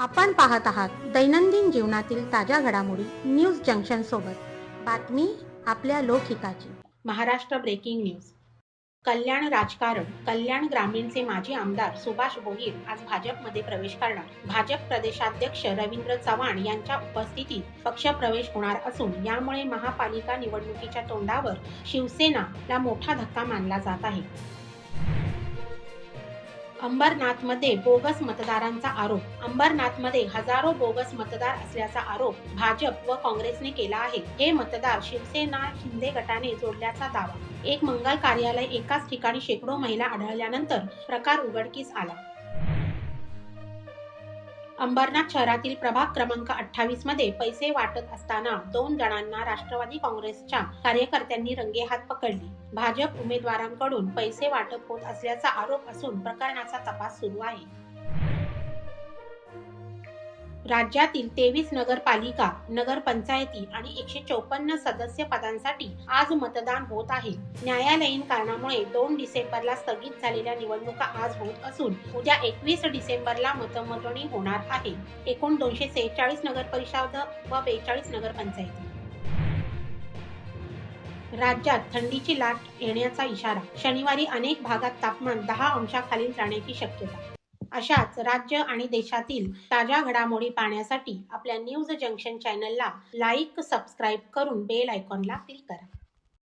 आपण पाहत आहात दैनंदिन जीवनातील ताज्या घडामोडी न्यूज जंक्शन सोबत. बातमी आपल्या लोकहिताची. Maharashtra breaking news. कल्याण राजकारण. कल्याण ग्रामीणचे माजी आमदार सुभाष भोईर आज भाजपमध्ये प्रवेश करणार. भाजप प्रदेशाध्यक्ष रवींद्र चव्हाण यांच्या उपस्थितीत पक्षप्रवेश होणार असून यामुळे महापालिका निवडणुकीच्या तोंडावर शिवसेनेला मोठा धक्का मानला जात आहे. अंबरनाथमध्ये बोगस मतदारांचा आरोप. अंबरनाथमध्ये हजारो बोगस मतदार असल्याचा आरोप भाजप व काँग्रेसने केला आहे. हे मतदार शिवसेना शिंदे गटाने जोडल्याचा दावा. एक मंगल कार्यालय एकाच ठिकाणी शेकडो महिला आढळल्यानंतर प्रकार उघडकीस आला. अंबरनाथ शहरातील प्रभाग क्रमांक 28 मध्ये पैसे वाटत असताना 2 जणांना राष्ट्रवादी काँग्रेसच्या कार्यकर्त्यांनी रंगेहात पकडले. भाजप उमेदवारांकडून पैसे वाटप होत असल्याचा आरोप असून प्रकरणाचा तपास सुरू आहे. राज्यातील 23 नगरपालिका, नगरपंचायती आणि 154 सदस्य पदांसाठी आज मतदान होत आहे. न्यायालयीन कारणामुळे 2 डिसेंबरला स्थगित झालेल्या निवडणुका आज होत असून उद्या 21 डिसेंबरला मतमोजणी होणार आहे. एकूण 246 नगरपरिषद व 42 नगरपंचायती. राज्यात थंडीची लाट येण्याचा इशारा. शनिवारी अनेक भागात तापमान 10 अंशाखालील जाण्याची शक्यता. अशाच राज्य आणि देशातील ताज्या घडामोडी पाहण्यासाठी आपल्या न्यूज जंक्शन चॅनलला लाईक, सबस्क्राईब करून बेल आयकॉनला क्लिक करा.